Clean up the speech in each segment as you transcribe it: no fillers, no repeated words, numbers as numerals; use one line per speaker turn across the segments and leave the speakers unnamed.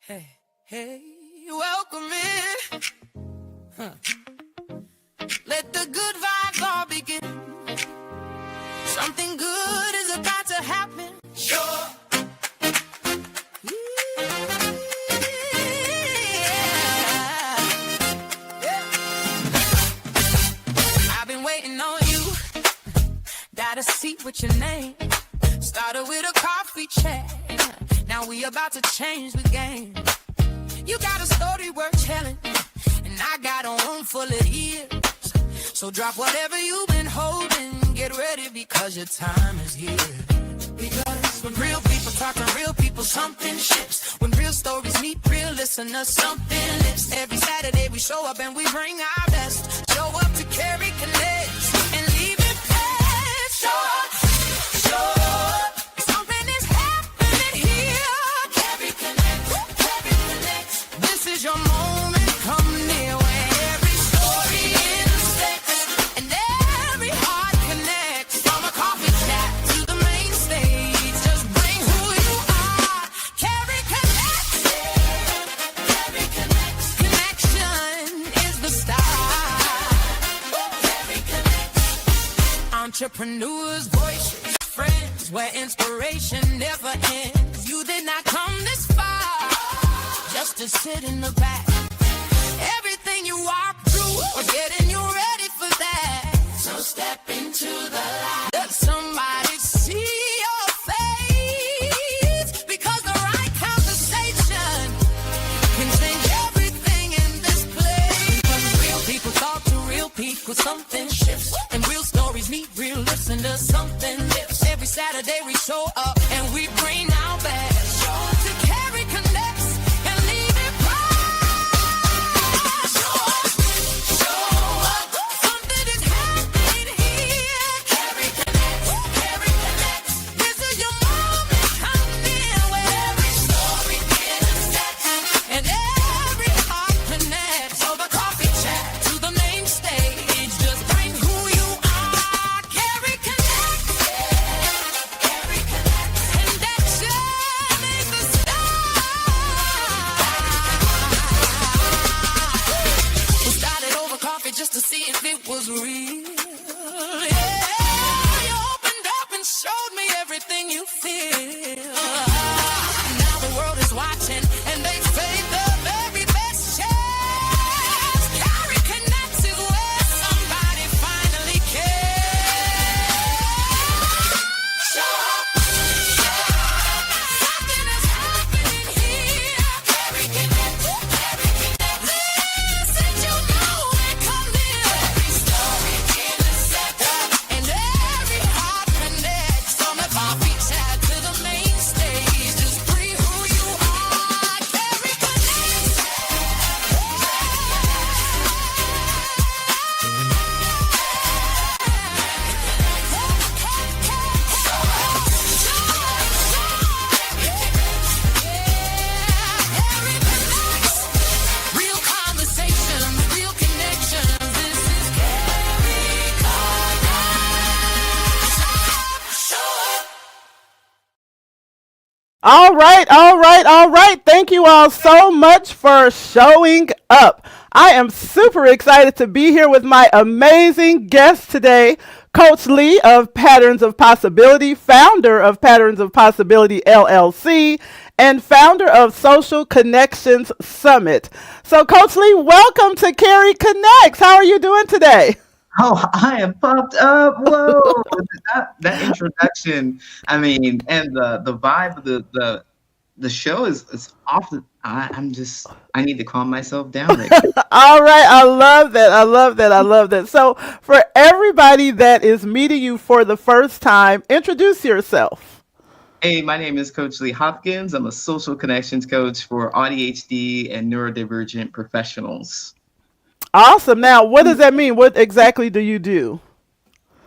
Hey, hey, welcome in. Huh. Let the good vibes all begin. Something good is about to happen. Sure. I've been waiting on you. Got a seat with your name. Started with a coffee chat. Now we about to change the game. You got a story worth telling, and I got a room full of ears. So drop whatever you've been holding. Get ready because your time is here. Because when real people talk to real people, something shifts. When real stories meet real listeners, something lifts. Every Saturday we show up and we bring our best. Show up to Carrie Connects and leave it best. Show up, show up. Something is happening here. Carrie Connects, Carrie Connects. This is your moment, come near where every story intersects and every heart connects. From a coffee chat to the main stage, just bring who you are. Carrie Connects, Carrie Connects. Connection is the start. Carrie Connects. Entrepreneurs, voices, friends, where inspiration never ends. You did not come this far just to sit in the back. Everything you walk through, we're getting you ready for that. So step into the light. Let somebody see your face, because the right conversation can change everything in this place. Because real people talk to real people, something shifts. And real stories meet real listeners, something lifts. Every Saturday we show up and we bring our best. Show up to Carrie Connects and leave it bright. Show up, something is happening here. Carrie Connects, Carrie Connects. This is your moment, come near where every story intersects and every heart connects. So the coffee chat to the main stage, just bring who you are. Carrie Connects, Carrie Connects. Connection is the start. We started over coffee just to see if it was real. Yeah, you opened up and showed me everything you feel. Now the world is watching and they say the very best chance. Carrie Connects is where somebody finally cares. Show up, something is happening here. Carrie Connects, Carrie Connects. Listen, you know it, come near. Every story intersects and every heart connects. From the coffee chat to the main stage, just be who you are. Carrie Connects. Real conversations, real connections. This is Carrie Connects. Show up.
All right, all right, all right. Thank you all so much for showing up. I am super excited to be here with my amazing guest today, Coach Lee of Patterns of Possibility, founder of Patterns of Possibility LLC, and founder of Social Connections Summit. So, Coach Lee, welcome to Carrie Connects. How are you doing today?
Oh, I am pumped up. Whoa. That introduction, I mean, and the vibe of the show is off the I need to calm myself down right now.
All right, I love that. I love that. I love that. So, for everybody that is meeting you for the first time, introduce yourself.
Hey, my name is Coach Lee Hopkins. I'm a social connections coach for ADHD and neurodivergent professionals.
Awesome. Now, what does that mean? What exactly do you do?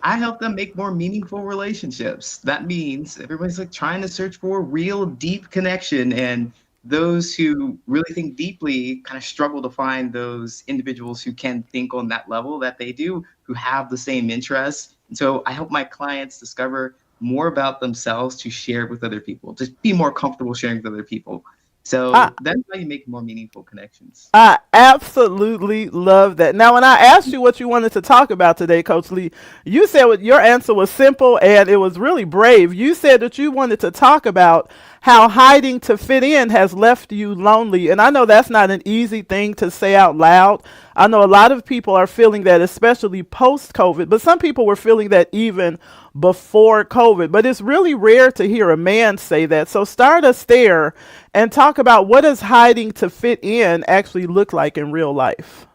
I help them make more meaningful relationships. That means everybody's like trying to search for a real deep connection, and those who really think deeply kind of struggle to find those individuals who can think on that level that they do, who have the same interests. And so I help my clients discover more about themselves to share with other people, just be more comfortable sharing with other people.
I
So that's how you make more meaningful connections.
I absolutely love that. Now, when I asked you what you wanted to talk about today, Coach Lee, you said your answer was simple and it was really brave. You said that you wanted to talk about how hiding to fit in has left you lonely. And I know that's not an easy thing to say out loud. I know a lot of people are feeling that, especially post COVID, but some people were feeling that even before COVID. But it's really rare to hear a man say that. So start us there and talk about what does hiding to fit in actually look like in real life.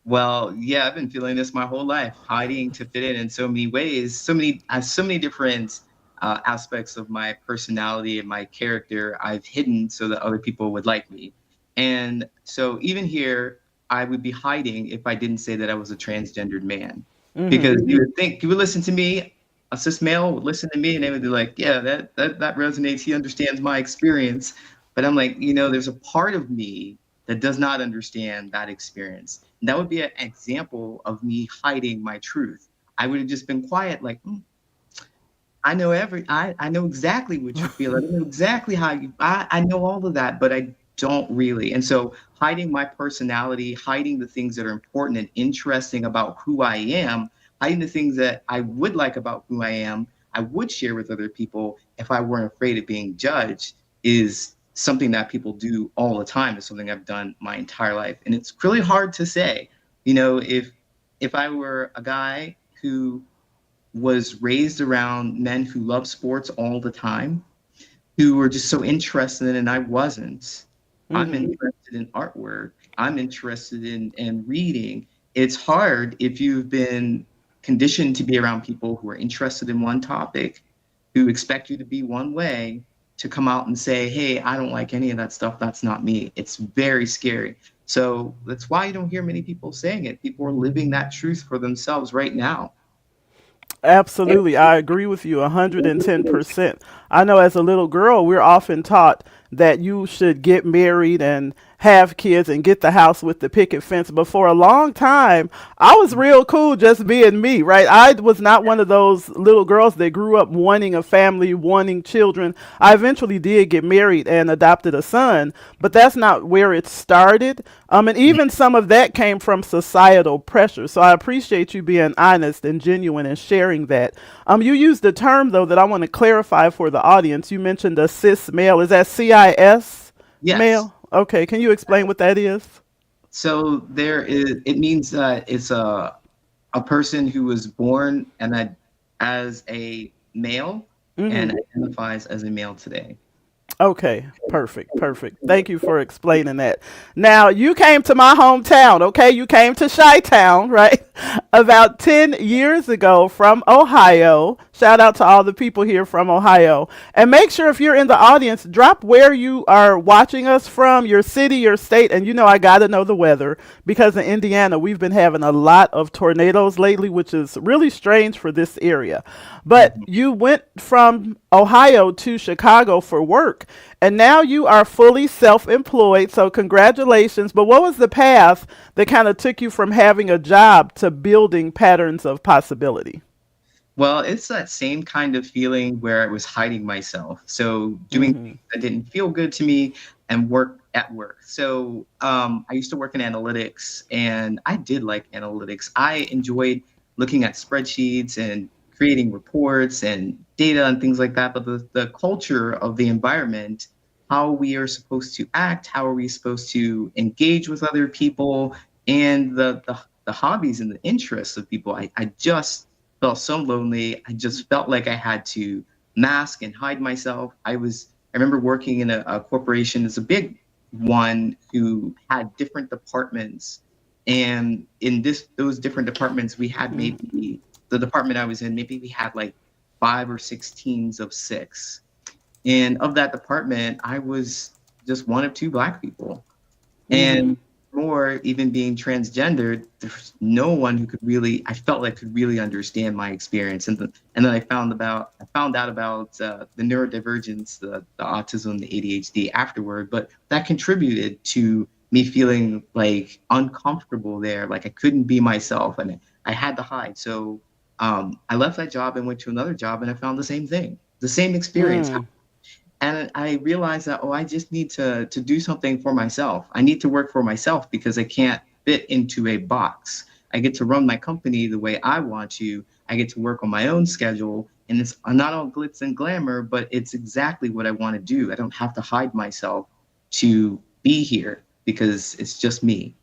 Well, yeah, I've been feeling this my whole life, hiding to fit in so many ways, so many different aspects of my personality and my character I've hidden so that other people would like me. And so even here, I would be hiding if I didn't say that I was a transgendered man, because you would think you would listen to me, a cis male would listen to me, and they would be like, "Yeah, that resonates. He understands my experience." But I'm like, there's a part of me that does not understand that experience. And that would be an example of me hiding my truth. I would have just been quiet, like, I know exactly what you feel. I know exactly how I know all of that, but I don't really. And so hiding my personality, hiding the things that are important and interesting about who I am, hiding the things that I would like about who I would share with other people if I weren't afraid of being judged, is something that people do all the time. It's something I've done my entire life. And it's really hard to say, if I were a guy who was raised around men who love sports all the time, who were just so interested in it, and I wasn't. I'm interested in artwork. I'm interested in reading. It's hard if you've been conditioned to be around people who are interested in one topic, who expect you to be one way, to come out and say, hey, I don't like any of that stuff. That's not me. It's very scary. So that's why you don't hear many people saying it. People are living that truth for themselves right now.
Absolutely. I agree with you 110%. I know as a little girl, we're often taught that you should get married and have kids and get the house with the picket fence. But for a long time, I was real cool just being me, right? I was not one of those little girls that grew up wanting a family, wanting children. I eventually did get married and adopted a son, but that's not where it started. And even some of that came from societal pressure. So I appreciate you being honest and genuine and sharing that. You used a term though that I want to clarify for the audience. You mentioned a cis male. Is that CIS
Yes.
male? Okay, can you explain what that is?
It means that it's a person who was born as a male and identifies as a male today.
Okay, perfect, perfect. Thank you for explaining that. Now, you came to my hometown, okay? You came to Chi-Town, right? About 10 years ago from Ohio. Shout out to all the people here from Ohio. And make sure if you're in the audience, drop where you are watching us from, your city, your state, and I got to know the weather because in Indiana, we've been having a lot of tornadoes lately, which is really strange for this area. But you went from Ohio to Chicago for work, and now you are fully self employed. So, congratulations. But what was the path that kind of took you from having a job to building patterns of possibility?
Well, it's that same kind of feeling where I was hiding myself. So doing things that didn't feel good to me and work at work. So I used to work in analytics and I did like analytics. I enjoyed looking at spreadsheets and creating reports and data and things like that. But the culture of the environment, how we are supposed to act, how are we supposed to engage with other people, and the hobbies and the interests of people, I just felt so lonely. I just felt like I had to mask and hide myself. I remember working in a corporation, it's a big one, who had different departments. And in those different departments, we had maybe the department I was in, maybe we had like 5 or 6 teams of 6. And of that department, I was just one of 2 Black people. And more, even being transgendered, there's no one who I felt like could really understand my experience. And then I found out about the neurodivergence, the autism, the ADHD afterward. But that contributed to me feeling like uncomfortable there, like I couldn't be myself, and I had to hide. So I left that job and went to another job, and I found the same thing, the same experience. And I realized that, oh, I just need to do something for myself. I need to work for myself because I can't fit into a box. I get to run my company the way I want to. I get to work on my own schedule, and it's not all glitz and glamour, but it's exactly what I want to do. I don't have to hide myself to be here because it's just me.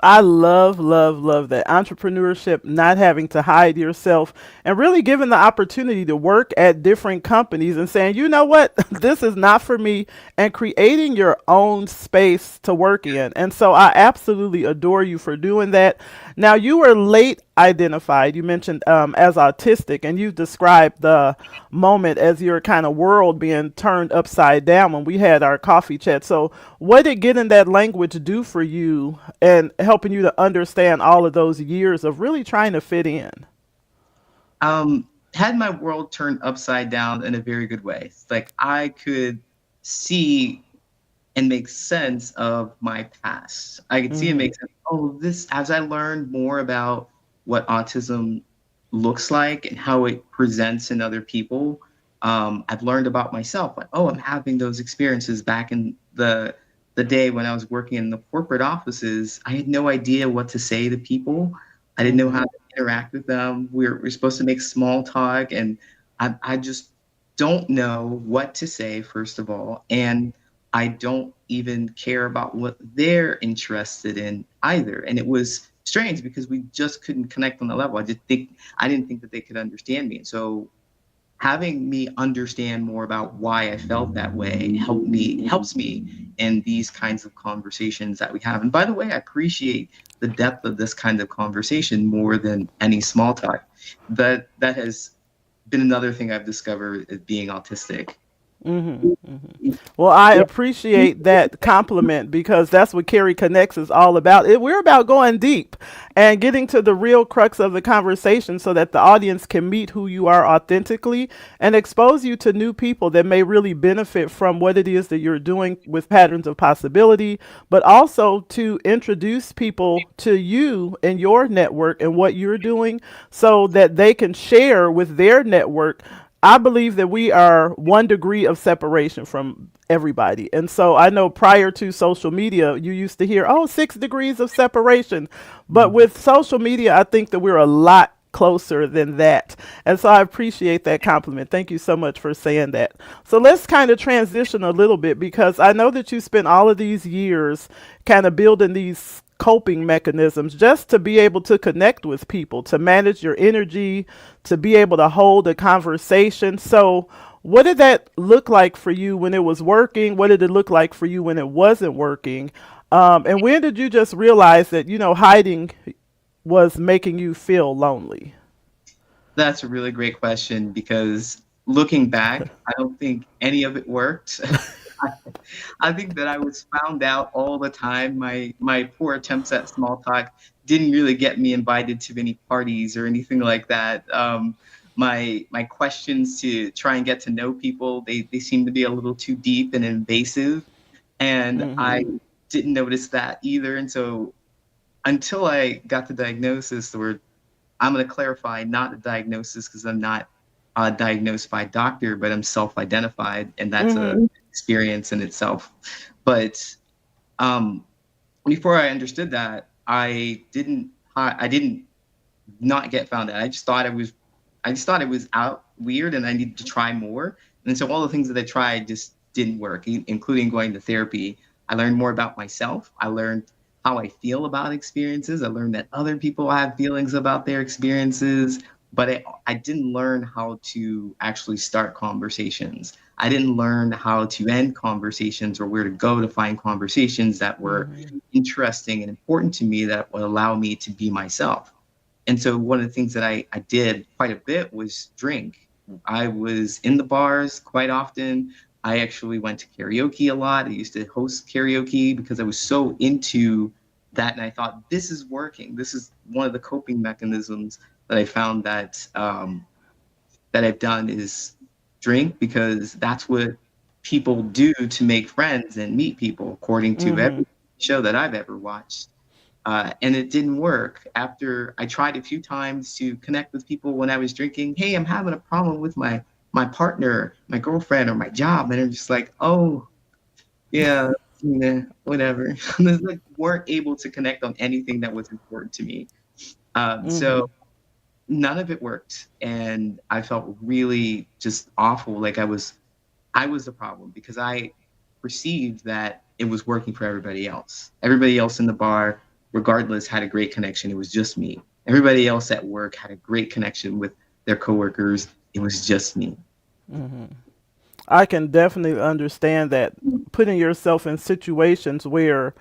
I love, love, love that entrepreneurship, not having to hide yourself and really given the opportunity to work at different companies and saying, you know what, this is not for me, and creating your own space to work in. And so I absolutely adore you for doing that. Now, you were late identified. You mentioned as autistic, and you described the moment as your kind of world being turned upside down when we had our coffee chat. So, what did getting that language do for you and helping you to understand all of those years of really trying to fit in?
Had my world turned upside down in a very good way. It's like I could see and make sense of my past. I could see and
Mm-hmm.
make sense. Oh, this, as I learned more about what autism looks like and how it presents in other people, I've learned about myself. Like, oh, I'm having those experiences back in the day when I was working in the corporate offices. I had no idea what to say to people. I didn't know how
Mm-hmm.
to interact with them. We're supposed to make small talk, and I just don't know what to say, first of all. And I don't even care about what they're interested in either. And it was strange because we just couldn't connect on the level. I didn't think that they could understand me. And so having me understand more about why I felt that way helps me in these kinds of conversations that we have. And by the way, I appreciate the depth of this kind of conversation more than any small talk. That has been another thing I've discovered as being autistic.
Mm-hmm. Mm-hmm. Well, I appreciate that compliment because that's what Carrie Connects is all about. We're about going deep and getting to the real crux of the conversation so that the audience can meet who you are authentically and expose you to new people that may really benefit from what it is that you're doing with patterns of possibility, but also to introduce people to you and your network and what you're doing so that they can share with their network. I believe that we are 1 degree of separation from everybody. And so I know prior to social media, you used to hear, oh, 6 degrees of separation. But with social media, I think that we're a lot closer than that. And so I appreciate that compliment. Thank you so much for saying that. So let's kind of transition a little bit because I know that you spent all of these years kind of building these coping mechanisms just to be able to connect with people, to manage your energy, to be able to hold a conversation. So, what did that look like for you when it was working? What did it look like for you when it wasn't working? And when did you just realize that, hiding was making you feel lonely?
That's a really great question because looking back, I don't think any of it worked. I think that I was found out all the time. My poor attempts at small talk didn't really get me invited to any parties or anything like that. My questions to try and get to know people, they seem to be a little too deep and invasive, and I
Mm-hmm.
didn't notice that either. And so until I got the diagnosis, or I'm going to clarify, not a diagnosis because I'm not diagnosed by a doctor, but I'm self-identified, and that's a
Mm-hmm.
experience in itself. But um, before I understood that, I didn't not get found out. I just thought it was out weird, and I needed to try more. And so all the things that I tried just didn't work, including going to therapy. I learned more about myself. I learned how I feel about experiences. I learned that other people have feelings about their experiences, but I didn't learn how to actually start conversations. I didn't learn how to end conversations or where to go to find conversations that were
Mm-hmm.
interesting and important to me that would allow me to be myself. And so one of the things that I did quite a bit was drink. I was in the bars quite often. I actually went to karaoke a lot. I used to host karaoke because I was so into that. And I thought, this is working. This is one of the coping mechanisms that I found that I've done is drink, because that's what people do to make friends and meet people, according to
Mm-hmm.
every show that I've ever watched. And it didn't work. After I tried a few times to connect with people when I was drinking, hey, I'm having a problem with my partner, my girlfriend, or my job, and I'm just like, oh, yeah, nah, whatever. It's like weren't able to connect on anything that was important to me. So none of it worked, and I felt really just awful. Like I was the problem because I perceived that it was working for everybody else. Everybody else in the bar, regardless, had a great connection. It was just me. Everybody else at work had a great connection with their coworkers. It was just me.
I can definitely understand that, putting yourself in situations where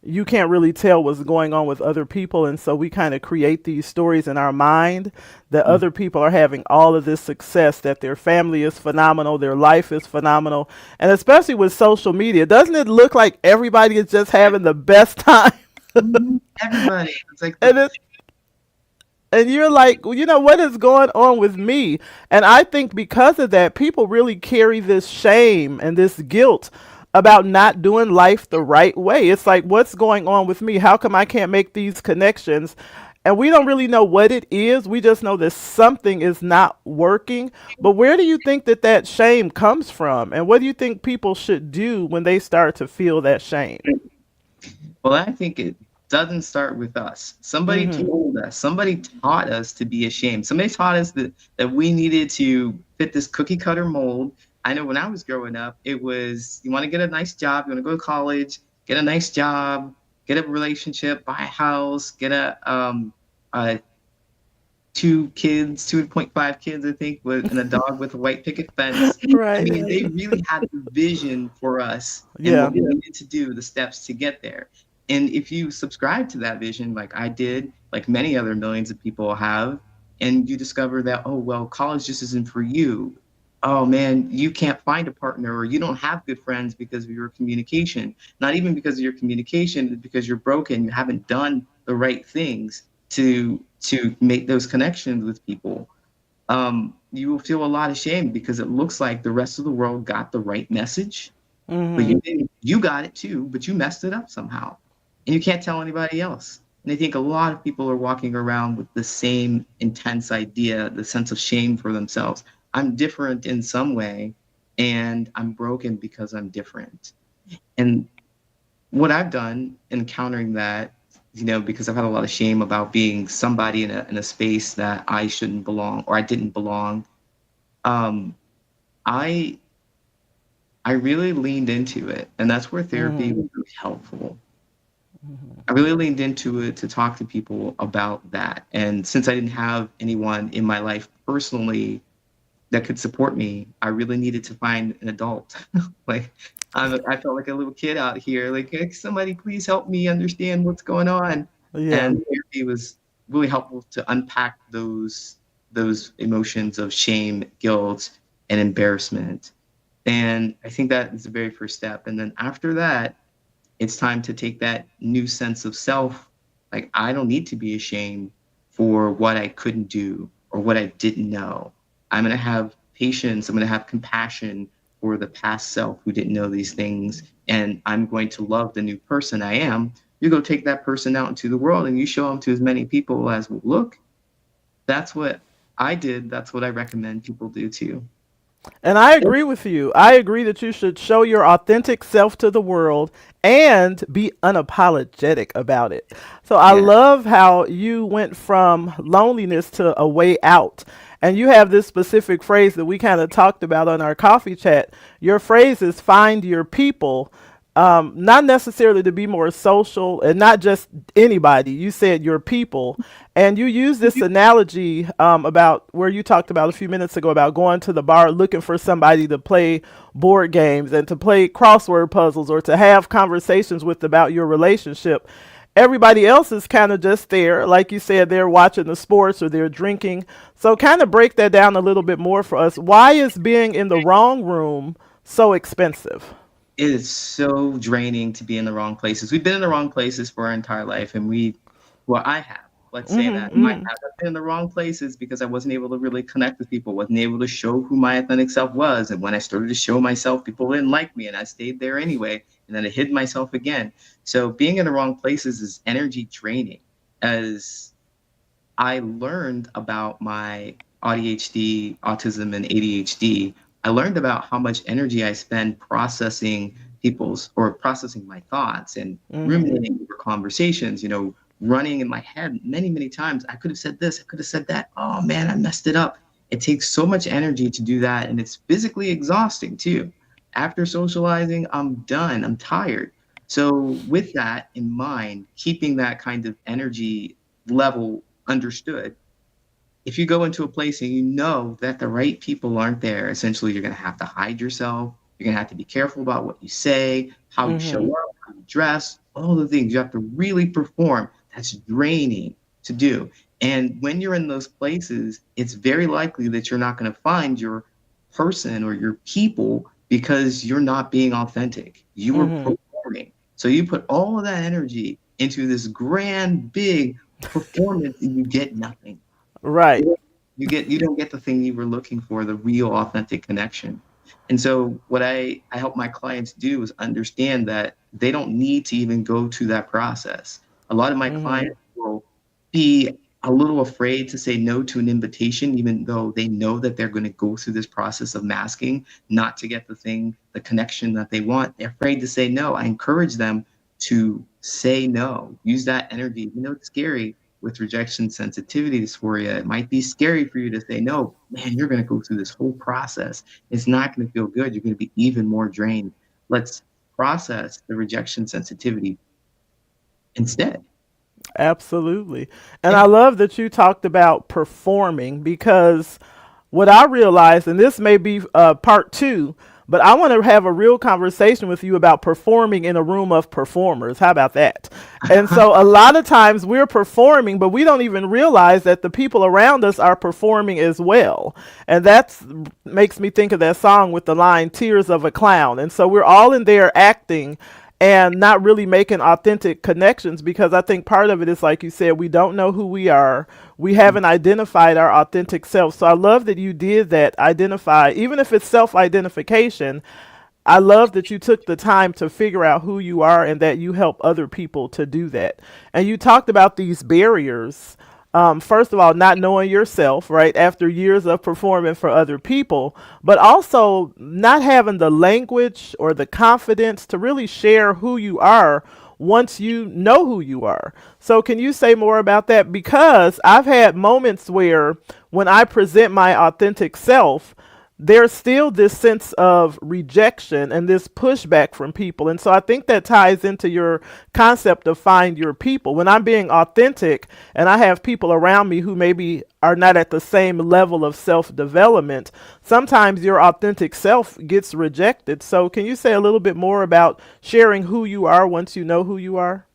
you can't really tell what's going on with other people, and so we kind of create these stories in our mind that other people are having all of this success, that their family is phenomenal, their life is phenomenal, and especially with social media, doesn't it look like everybody is just having the best time?
Everybody. It's like the
and it, and you're like, well, what is going on with me? And I think because of that, people really carry this shame and this guilt about not doing life the right way. It's like, what's going on with me? How come I can't make these connections? And we don't really know what it is. We just know that something is not working. But where do you think that shame comes from? And what do you think people should do when they start to feel that shame?
Well, I think it doesn't start with us. Somebody told us, somebody taught us to be ashamed. Somebody taught us that we needed to fit this cookie cutter mold. I know when I was growing up, it was you want to get a nice job, you want to go to college, get a nice job, get a relationship, buy a house, get a 2 kids, 2.5 kids, I think, with and a dog with a white picket fence. I
Right.
mean, they really had the vision for us and
Yeah.
what we needed to do, the steps to get there. And if you subscribe to that vision, like I did, like many other millions of people have, and you discover that, oh, well, college just isn't for you. Oh man, you can't find a partner or you don't have good friends because of your communication. Not even because of your communication, it's because you're broken. You haven't done the right things to make those connections with people. You will feel a lot of shame because it looks like the rest of the world got the right message, but you didn't. You got it too, but you messed it up somehow, and you can't tell anybody else. And I think a lot of people are walking around with the same intense idea, the sense of shame for themselves. I'm different in some way, and I'm broken because I'm different. And what I've done encountering that, because I've had a lot of shame about being somebody in a space that I shouldn't belong or I didn't belong. Um, I I really leaned into it, and that's where therapy was really helpful. I really leaned into it to talk to people about that. And since I didn't have anyone in my life personally that could support me, I really needed to find an adult. Like I felt like a little kid out here. Like, "Hey, somebody please help me understand what's going on."
Yeah.
And therapy was really helpful to unpack those emotions of shame, guilt, and embarrassment. And I think that is the very first step. And then after that, it's time to take that new sense of self. Like, I don't need to be ashamed for what I couldn't do or what I didn't know. I'm going to have patience. I'm going to have compassion for the past self who didn't know these things. And I'm going to love the new person I am. You go take that person out into the world and you show them to as many people as will look. That's what I did. That's what I recommend people do too.
And I agree with you. I agree that you should show your authentic self to the world and be unapologetic about it. So I
Yeah.
love how you went from loneliness to a way out. And you have this specific phrase that we kind of talked about on our coffee chat. Your phrase is find your people, not necessarily to be more social and not just anybody. You said your people. And you use this analogy about where you talked about a few minutes ago about going to the bar looking for somebody to play board games and to play crossword puzzles or to have conversations with about your relationship. Everybody else is kind of just there. Like you said, they're watching the sports or they're drinking. So, kind of break that down a little bit more for us. Why is being in the wrong room so expensive?
It is so draining to be in the wrong places. We've been in the wrong places for our entire life, and well, I have. Let's say that I have. I've been in the wrong places because I wasn't able to really connect with people, wasn't able to show who my authentic self was. And when I started to show myself, people didn't like me, and I stayed there anyway. And then I hid myself again. So being in the wrong places is energy draining. As I learned about my autism, and ADHD, I learned about how much energy I spend processing processing my thoughts and
Mm-hmm.
ruminating over conversations, running in my head many, many times. I could have said this, I could have said that. Oh man, I messed it up. It takes so much energy to do that, and it's physically exhausting too. After socializing, I'm done, I'm tired. So, with that in mind, keeping that kind of energy level understood, if you go into a place and you know that the right people aren't there, essentially you're going to have to hide yourself. You're going to have to be careful about what you say, how you show
Mm-hmm.
up, how you dress, all the things. You have to really perform. That's draining to do. And when you're in those places, it's very likely that you're not going to find your person or your people because you're not being authentic. You were
Mm-hmm.
performing. So you put all of that energy into this grand, big performance and you get nothing.
Right.
You don't get the thing you were looking for, the real authentic connection. And so what I help my clients do is understand that they don't need to even go to that process. A lot of my
Mm-hmm.
clients will be a little afraid to say no to an invitation, even though they know that they're going to go through this process of masking, not to get the connection that they want. They're afraid to say no. I encourage them to say no, use that energy. It's scary with rejection sensitivity dysphoria. It might be scary for you to say no. Man, you're going to go through this whole process. It's not going to feel good. You're going to be even more drained. Let's process the rejection sensitivity instead.
Absolutely. And I
Yeah.
love that you talked about performing because what I realized, and this may be part two, but I want to have a real conversation with you about performing in a room of performers. How about that? And so a lot of times we're performing, but we don't even realize that the people around us are performing as well. And that's makes me think of that song with the line "Tears of a Clown." And so we're all in there acting and not really making authentic connections because I think part of it is like you said, we don't know who we are. We haven't identified our authentic self. So I love that you did that, identify, even if it's self identification. I love that you took the time to figure out who you are and that you help other people to do that. And you talked about these barriers. First of all, not knowing yourself, right, after years of performing for other people, but also not having the language or the confidence to really share who you are once you know who you are. So, can you say more about that? Because I've had moments where when I present my authentic self, there's still this sense of rejection and this pushback from people. And so I think that ties into your concept of find your people. When I'm being authentic and I have people around me who maybe are not at the same level of self development, sometimes your authentic self gets rejected. So, can you say a little bit more about sharing who you are once you know who you are?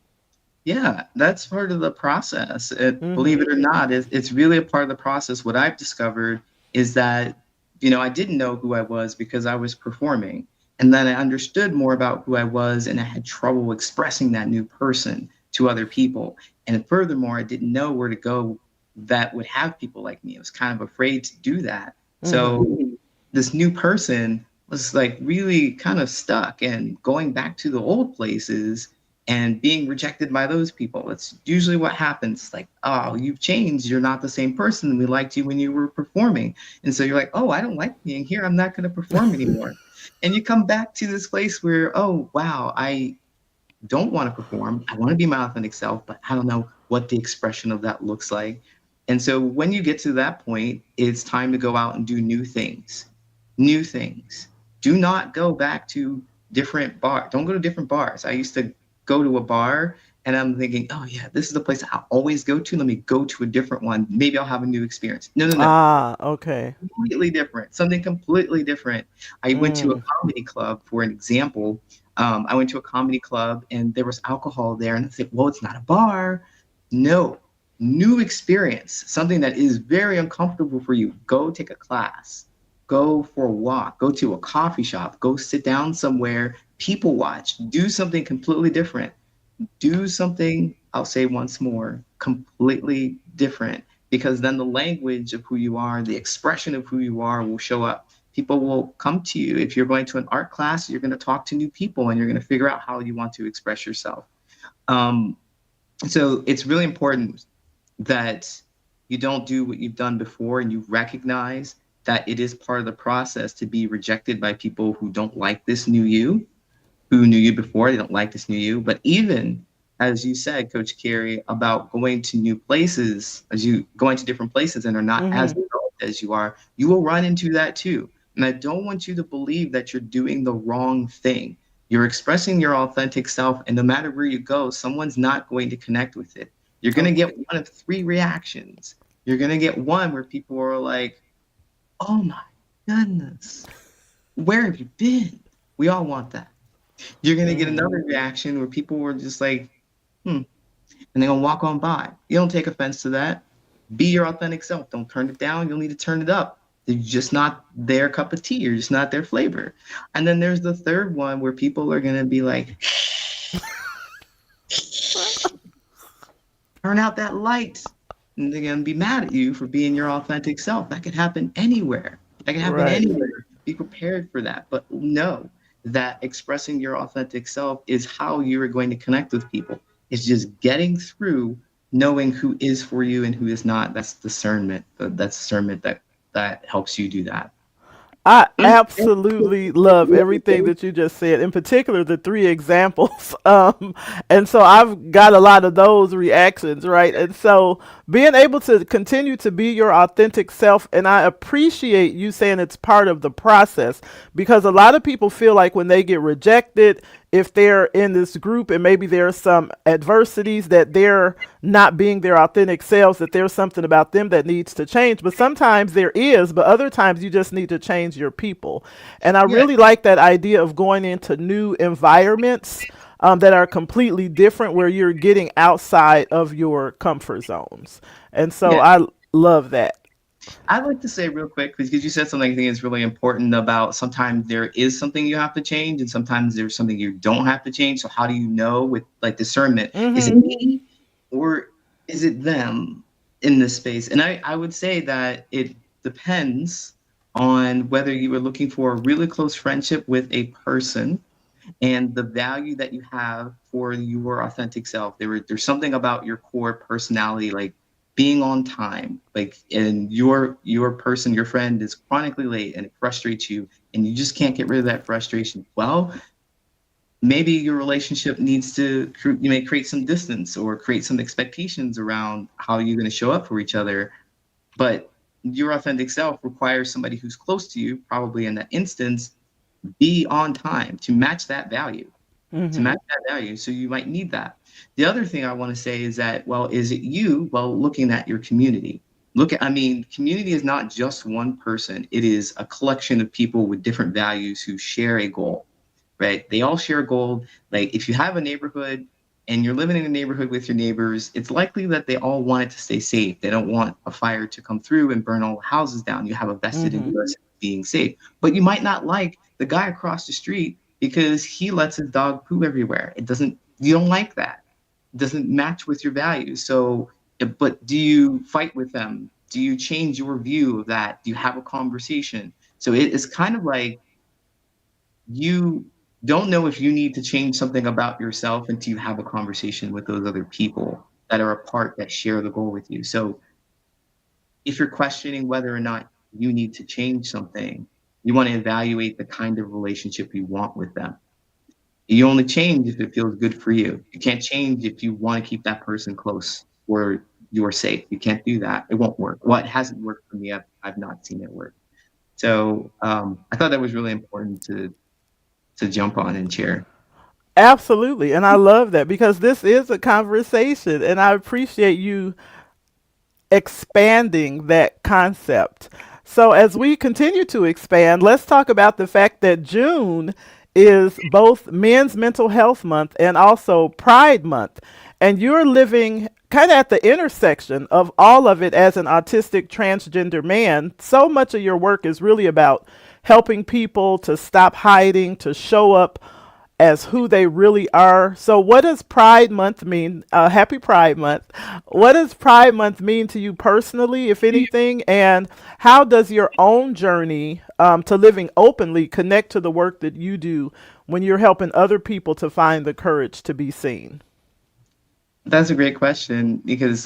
Yeah, that's part of the process. Believe
Mm-hmm.
it or not, it's really a part of the process. What I've discovered is that, I didn't know who I was because I was performing. And then I understood more about who I was, and I had trouble expressing that new person to other people. And furthermore, I didn't know where to go that would have people like me. I was kind of afraid to do that.
Mm-hmm.
So this new person was like really kind of stuck and going back to the old places and being rejected by those people. It's usually what happens. Like, oh, you've changed. You're not the same person. We liked you when you were performing. And so you're like, oh, I don't like being here. I'm not going to perform anymore. And you come back to this place where, oh, wow, I don't want to perform. I want to be my authentic self, but I don't know what the expression of that looks like. And so when you get to that point, it's time to go out and do new things. New things. Do not go back to different bars. Don't go to different bars. I used to go to a bar and I'm thinking, oh yeah, this is the place I always go to. Let me go to a different one. Maybe I'll have a new experience. No, no, no,
Ah, okay.
completely different, something completely different. I went to a
Mm.
comedy club for an example. I went to a comedy club and there was alcohol there, and I said, well, it's not a bar. No, new experience, something that is very uncomfortable for you. Go take a class, go for a walk, go to a coffee shop, go sit down somewhere, people watch, do something completely different. Do something, I'll say once more, completely different, because then the language of who you are, the expression of who you are will show up. People will come to you. If you're going to an art class, you're going to talk to new people and you're going to figure out how you want to express yourself. Um, so it's really important that you don't do what you've done before, and you recognize that it is part of the process to be rejected by people who don't like this new you, who knew you before. They don't like this new you. But even as you said, Coach Carrie, about going to new places, as you going to different places and are not as
Mm-hmm.
developed as you are, you will run into that too. And I don't want you to believe that you're doing the wrong thing. You're expressing your authentic self, and no matter where you go, someone's not going to connect with it. You're going to
Okay.
get one of three reactions. You're going to get one where people are like, oh my goodness, where have you been? We all want that. You're gonna get
Mm-hmm.
another reaction where people were just like, hmm, and they're gonna walk on by. You don't take offense to that. Be your authentic self. Don't turn it down. You'll need to turn it up. They're just not their cup of tea. You're just not their flavor. And then there's the third one where people are gonna be like, turn out that light. And they're gonna be mad at you for being your authentic self. That could happen anywhere. That can happen
Right.
anywhere. Be prepared for that. But know that expressing your authentic self is how you are going to connect with people. It's just getting through knowing who is for you and who is not. That's discernment. That's discernment that helps you do that.
I absolutely love everything that you just said, in particular the three examples. And so I've got a lot of those reactions, right? And so being able to continue to be your authentic self, and I appreciate you saying it's part of the process, because a lot of people feel like when they get rejected, if they're in this group and maybe there's some adversities that they're not being their authentic selves, that there's something about them that needs to change. But sometimes there is, but other times you just need to change your people. And I
Yeah,
really like that idea of going into new environments that are completely different, where you're getting outside of your comfort zones. And so
yeah.
I love that.
I'd like to say real quick, because you said something I think is really important about sometimes there is something you have to change and sometimes there's something you don't have to change. So how do you know with like discernment? Is it
Mm-hmm.
me or is it them in this space? And I would say that it depends on whether you were looking for a really close friendship with a person and the value that you have for your authentic self. There's something about your core personality, like being on time, like and your person, your friend is chronically late and it frustrates you, and you just can't get rid of that frustration. Well, maybe your relationship needs to you may create some distance or create some expectations around how you're going to show up for each other. But your authentic self requires somebody who's close to you, probably in that instance, be on time to match that value to
Mm-hmm.
match that value. So you might need that. The other thing I want to say is that, well, is it you? Well, looking at your community. I mean, community is not just one person. It is a collection of people with different values who share a goal, right? They all share a goal. Like if you have a neighborhood and you're living in a neighborhood with your neighbors, it's likely that they all want it to stay safe. They don't want a fire to come through and burn all the houses down. You have a vested
Mm-hmm.
interest in being safe. But you might not like the guy across the street because he lets his dog poo everywhere. You don't like that. It doesn't match with your values. So, but do you fight with them? Do you change your view of that? Do you have a conversation? So it is kind of like you don't know if you need to change something about yourself until you have a conversation with those other people that are a part that share the goal with you. So if you're questioning whether or not you need to change something, you want to evaluate the kind of relationship you want with them. You only change if it feels good for you. You can't change if you want to keep that person close or you're safe. You can't do that. It won't work. Well, it hasn't worked for me. I've not seen it work. So I thought that was really important to jump on and share.
Absolutely. And I love that, because this is a conversation, and I appreciate you expanding that concept. So, as we continue to expand, let's talk about the fact that June is both Men's Mental Health Month and also Pride Month. And you're living kind of at the intersection of all of it as an autistic transgender man. So much of your work is really about helping people to stop hiding, to show up as who they really are. So, what does Pride Month mean? Happy Pride Month. What does Pride Month mean to you personally, if anything? And how does your own journey to living openly connect to the work that you do when you're helping other people to find the courage to be seen?
That's a great question because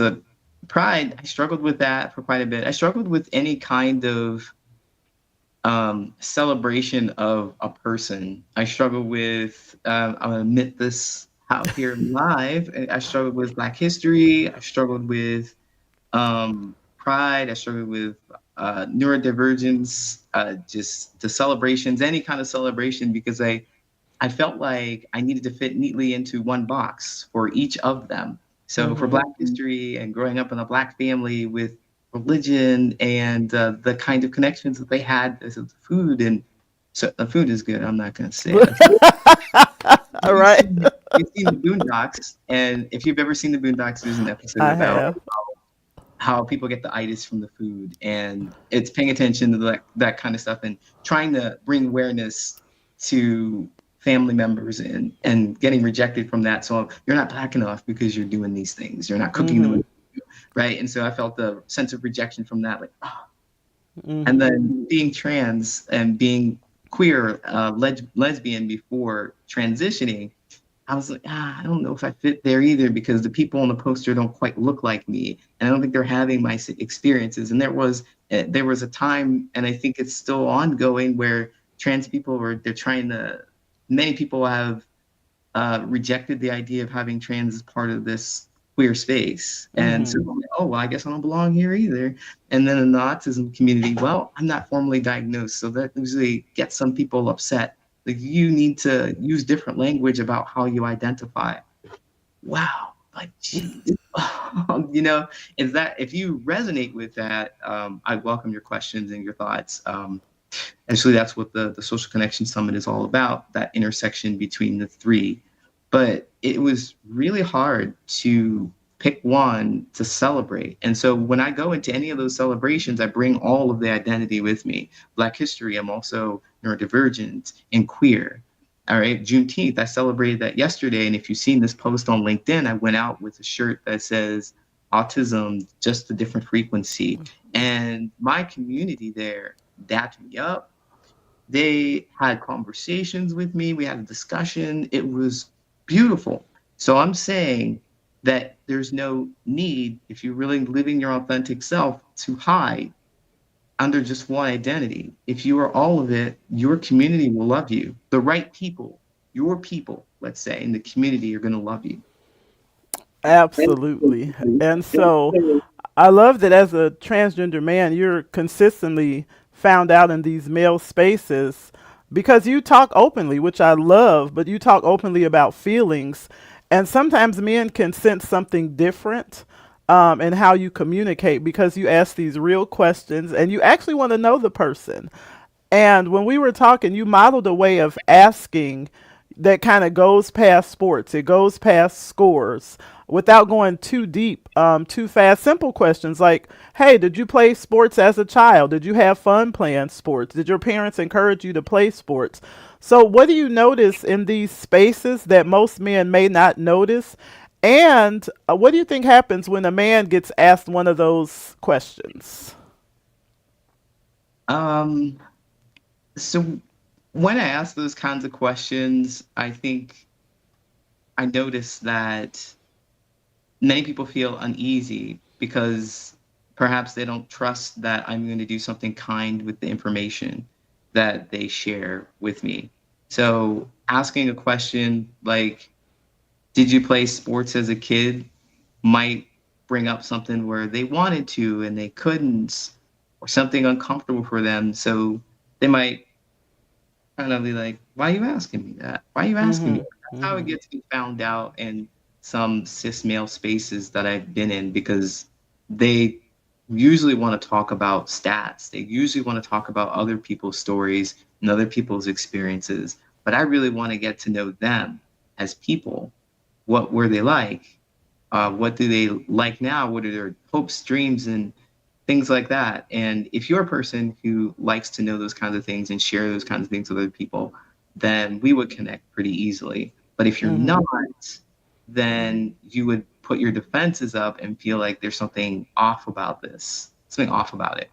Pride, I struggled with that for quite a bit. I struggled with any kind of celebration of a person. I struggle with, I'm gonna admit this out here live. I struggled with Black history. I struggled with pride. I struggled with neurodivergence, just the celebrations, any kind of celebration, because I felt like I needed to fit neatly into one box for each of them. So for
Mm-hmm.
Black history and growing up in a Black family with religion and the kind of connections that they had as the food, and so the food is good. I'm not going to say it.
All
You've
right.
seen, you've seen the Boondocks, and if you've ever seen the Boondocks, there's an episode
I
about
have.
how people get the itis from the food, and it's paying attention to that kind of stuff and trying to bring awareness to family members and getting rejected from that. So you're not Black enough because you're doing these things. You're not cooking the
Mm-hmm.
way you do, right? And so I felt the sense of rejection from that, like, oh. And
Mm-hmm.
then being trans and being queer, lesbian before transitioning, I was like, I don't know if I fit there either, because the people on the poster don't quite look like me, and I don't think they're having my experiences. And there was a time, and I think it's still ongoing, where trans people they're trying to. Many people have rejected the idea of having trans as part of this queer space, and so
Mm-hmm.
I'm like, oh well, I guess I don't belong here either. And then in the autism community, well, I'm not formally diagnosed, so that usually gets some people upset. Like, you need to use different language about how you identify. Wow, like, geez. Is that, if you resonate with that, I welcome your questions and your thoughts. Actually, that's what the Social Connection Summit is all about, that intersection between the three. But it was really hard to pick one to celebrate. And so when I go into any of those celebrations, I bring all of the identity with me. Black history, I'm also neurodivergent and queer. All right, Juneteenth, I celebrated that yesterday. And if you've seen this post on LinkedIn, I went out with a shirt that says autism, just a different frequency. And my community there dapped me up. They had conversations with me. We had a discussion. It was beautiful. So I'm saying that there's no need, if you're really living your authentic self, to hide under just one identity. If you are all of it, your community will love you. The right people, your people, let's say, in the community are going to love you.
Absolutely. And so I love that as a transgender man, you're consistently found out in these male spaces because you talk openly, which I love, but you talk openly about feelings. And sometimes men can sense something different in how you communicate because you ask these real questions and you actually want to know the person. And when we were talking, you modeled a way of asking that kind of goes past sports. It goes past scores without going too deep, too fast. Simple questions like, hey, did you play sports as a child? Did you have fun playing sports? Did your parents encourage you to play sports? So, what do you notice in these spaces that most men may not notice? And what do you think happens when a man gets asked one of those questions?
Um, so when I ask those kinds of questions, I think I notice that many people feel uneasy because perhaps they don't trust that I'm going to do something kind with the information that they share with me. So asking a question like, did you play sports as a kid, might bring up something where they wanted to and they couldn't, or something uncomfortable for them. So they might kind of be like, why are you asking me that? Why are you asking me?
Mm-hmm.
That's how it
Mm-hmm.
gets found out in some cis male spaces that I've been in, because they usually want to talk about stats. They usually want to talk about other people's stories and other people's experiences. But I really want to get to know them as people. What were they like? What do they like now? What are their hopes, dreams, and things like that? And if you're a person who likes to know those kinds of things and share those kinds of things with other people, then we would connect pretty easily. But if you're
Mm-hmm.
not, then you would put your defenses up and feel like there's something off about this, something off about it.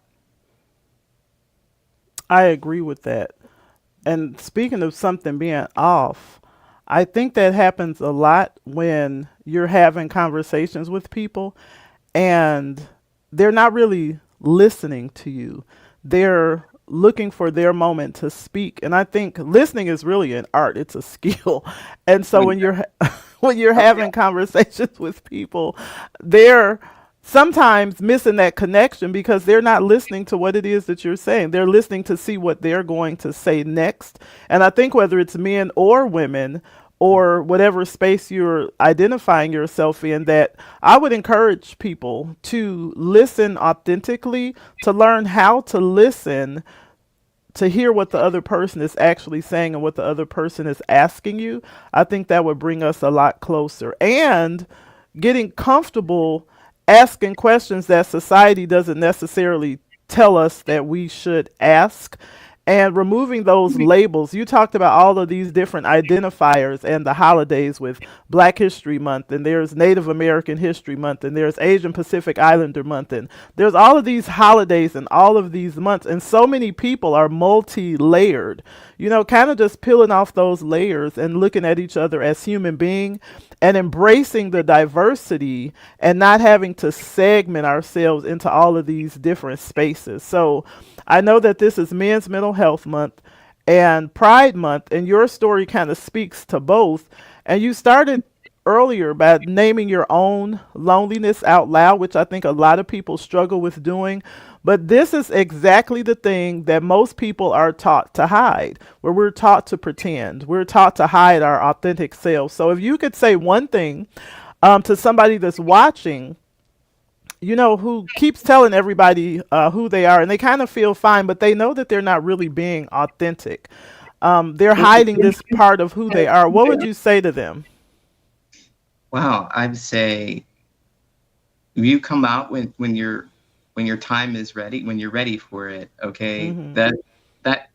I agree with that. And speaking of something being off, I think that happens a lot when you're having conversations with people and they're not really listening to you. They're looking for their moment to speak. And I think listening is really an art. It's a skill. And so when you're when you're having conversations with people, they're sometimes missing that connection because they're not listening to what it is that you're saying. They're listening to see what they're going to say next. And I think whether it's men or women, or whatever space you're identifying yourself in, that I would encourage people to listen authentically, to learn how to listen, to hear what the other person is actually saying and what the other person is asking you. I think that would bring us a lot closer. And getting comfortable asking questions that society doesn't necessarily tell us that we should ask, and removing those labels. You talked about all of these different identifiers and the holidays with Black History Month, and there's Native American History Month, and there's Asian Pacific Islander Month, and there's all of these holidays and all of these months, and so many people are multi-layered. You know, kind of just peeling off those layers and looking at each other as human beings and embracing the diversity and not having to segment ourselves into all of these different spaces. So I know that this is Men's Mental Health Month and Pride Month, and your story kind of speaks to both. And you started earlier by naming your own loneliness out loud, which I think a lot of people struggle with doing. But this is exactly the thing that most people are taught to hide, where we're taught to pretend. We're taught to hide our authentic selves. So if you could say one thing to somebody that's watching, you know, who keeps telling everybody who they are, and they kind of feel fine, but they know that they're not really being authentic. They're hiding this part of who they are. What would you say to them?
Wow, I'd say you come out when your time is ready, when you're ready for it. Okay,
Hmm.
that that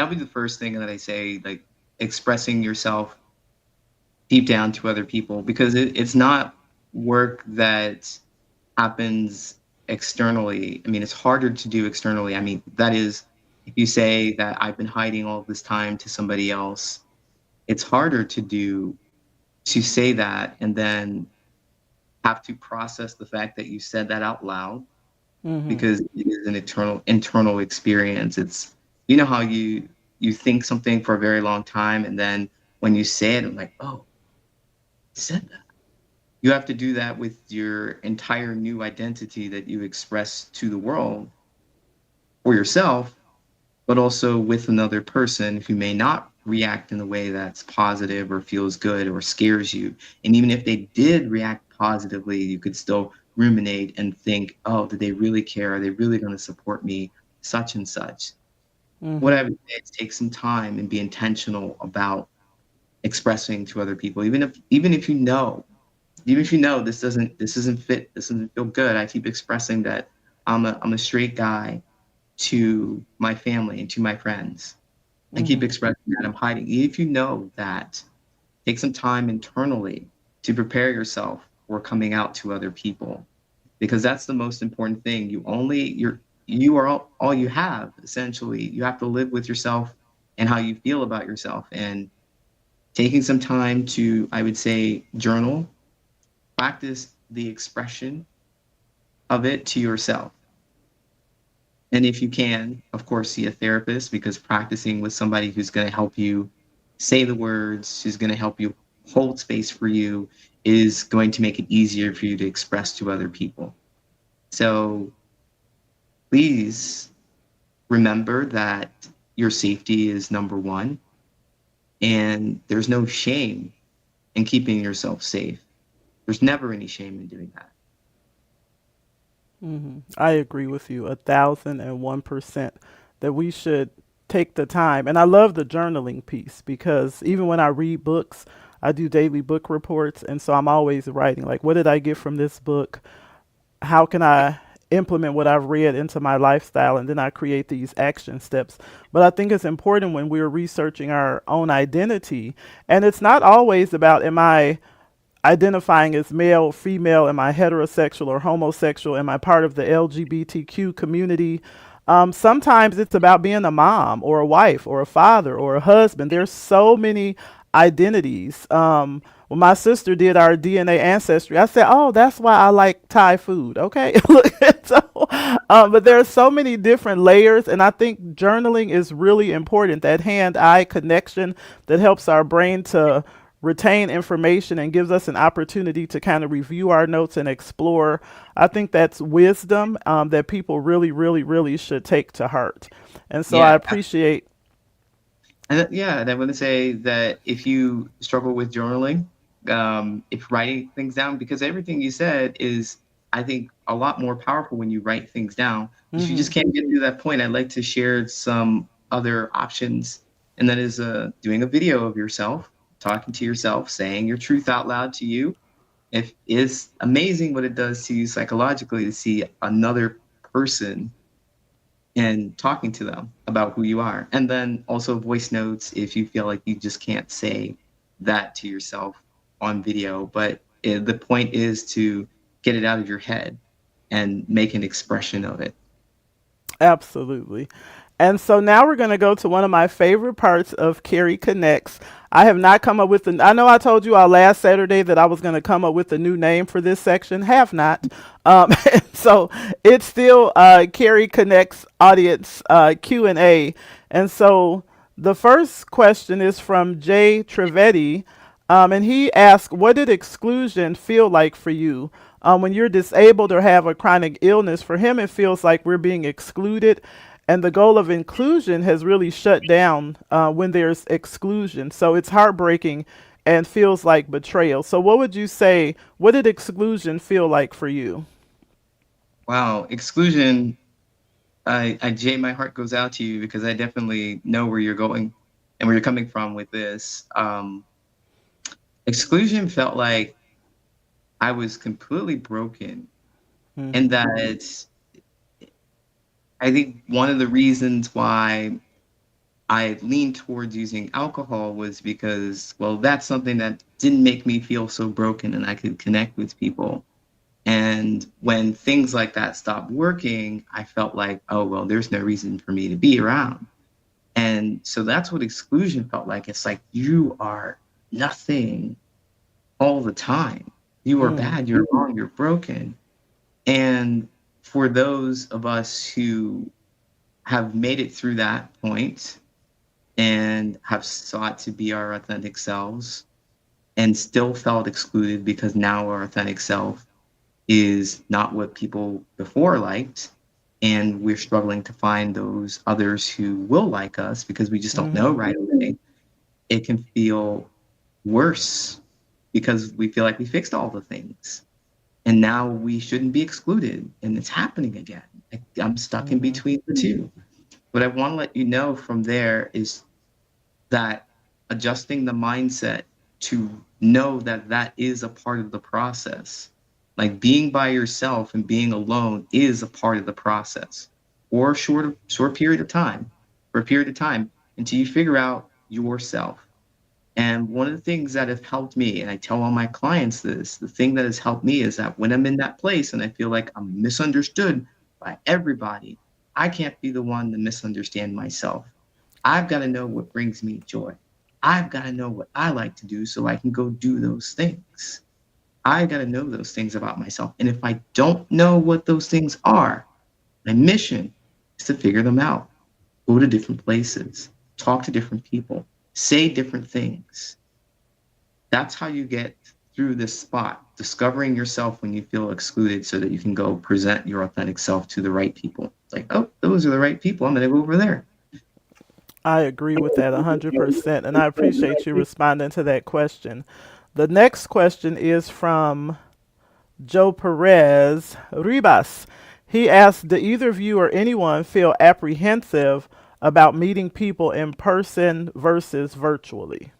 would be the first thing that I say, like expressing yourself deep down to other people, because it's not work that happens externally. I mean, it's harder to do externally. I mean, that is, if you say that I've been hiding all this time to somebody else, it's harder to do, to say that and then have to process the fact that you said that out loud,
Hmm.
because it is an internal experience. It's, you know how you think something for a very long time, and then when you say it, I'm like, oh, I said that. You have to do that with your entire new identity that you express to the world for yourself, but also with another person who may not react in a way that's positive or feels good or scares you. And even if they did react positively, you could still ruminate and think, oh, did they really care? Are they really going to support me? Such and such. What I
Hmm.
would say is take some time and be intentional about expressing to other people, even if you know this isn't fit, this doesn't feel good. I keep expressing that I'm a straight guy to my family and to my friends. I keep
Hmm.
expressing that I'm hiding. If you know that, take some time internally to prepare yourself for coming out to other people, because that's the most important thing. You are all you have, essentially. You have to live with yourself and how you feel about yourself. And taking some time to, I would say, journal, practice the expression of it to yourself. And if you can, of course, see a therapist, because practicing with somebody who's going to help you say the words, who's going to help you hold space for you, is going to make it easier for you to express to other people. So please remember that your safety is number one, and there's no shame in keeping yourself safe. There's never any shame in doing that.
I agree with you 1,001% that we should take the time. And I love the journaling piece because even when I read books, I do daily book reports. And so I'm always writing, like, what did I get from this book? How can I implement what I've read into my lifestyle? And then I create these action steps. But I think it's important when we're researching our own identity. And it's not always about, am I identifying as male, female, am I heterosexual or homosexual? Am I part of the LGBTQ community? Sometimes it's about being a mom or a wife or a father or a husband. There's so many identities. When my sister did our DNA ancestry, I said, "Oh, that's why I like Thai food." Okay, look, so, but there are so many different layers, and I think journaling is really important. That hand-eye connection that helps our brain to retain information and gives us an opportunity to kind of review our notes and explore. I think that's wisdom that people really, really, really should take to heart. And so I
Yeah.
appreciate.
And I want to say that if you struggle with journaling, if writing things down, because everything you said is, I think, a lot more powerful when you write things down. If you
Hmm.
just can't get to that point, I'd like to share some other options, and that is doing a video of yourself, talking to yourself, saying your truth out loud to you. It is amazing what it does to you psychologically to see another person and talking to them about who you are. And then also voice notes if you feel like you just can't say that to yourself on video. But the point is to get it out of your head and make an expression of it.
Absolutely. And so now we're going to go to one of my favorite parts of Carrie Connects. I have not come up with the. I know I told you all last Saturday that I was going to come up with a new name for this section. Have not. So it's still Carrie Connects audience Q&A. And so the first question is from Jay Trevetti. And he asked, what did exclusion feel like for you? When you're disabled or have a chronic illness, for him, it feels like we're being excluded. And the goal of inclusion has really shut down when there's exclusion. So it's heartbreaking and feels like betrayal. So, what would you say? What did exclusion feel like for you?
Wow, exclusion. Jay, my heart goes out to you because I definitely know where you're going and where you're coming from with this. Exclusion felt like I was completely broken, and
Hmm.
that I think one of the reasons why I leaned towards using alcohol was because, well, that's something that didn't make me feel so broken and I could connect with people. And when things like that stopped working, I felt like, oh, well, there's no reason for me to be around. And so that's what exclusion felt like. It's like you are nothing all the time. You are
Mm.
bad, you're wrong, you're broken. And for those of us who have made it through that point and have sought to be our authentic selves and still felt excluded because now our authentic self is not what people before liked, and we're struggling to find those others who will like us because we just don't know
Hmm.
right away, it can feel worse because we feel like we fixed all the things and now we shouldn't be excluded, and it's happening again. I'm stuck in
Hmm.
between the two. What I want to let you know from there is that adjusting the mindset to know that that is a part of the process. Like being by yourself and being alone is a part of the process for a short period of time, for a period of time until you figure out yourself. And one of the things that have helped me, and I tell all my clients this, the thing that has helped me is that when I'm in that place and I feel like I'm misunderstood by everybody, I can't be the one to misunderstand myself. I've got to know what brings me joy. I've got to know what I like to do so I can go do those things. I got to know those things about myself. And if I don't know what those things are, my mission is to figure them out, go to different places, talk to different people, say different things. That's how you get through this spot, discovering yourself when you feel excluded so that you can go present your authentic self to the right people. It's like, oh, those are the right people. I'm going to go over there.
I agree with that 100%. And I appreciate you responding to that question. The next question is from Joe Perez Ribas. He asked, do either of you or anyone feel apprehensive about meeting people in person versus virtually?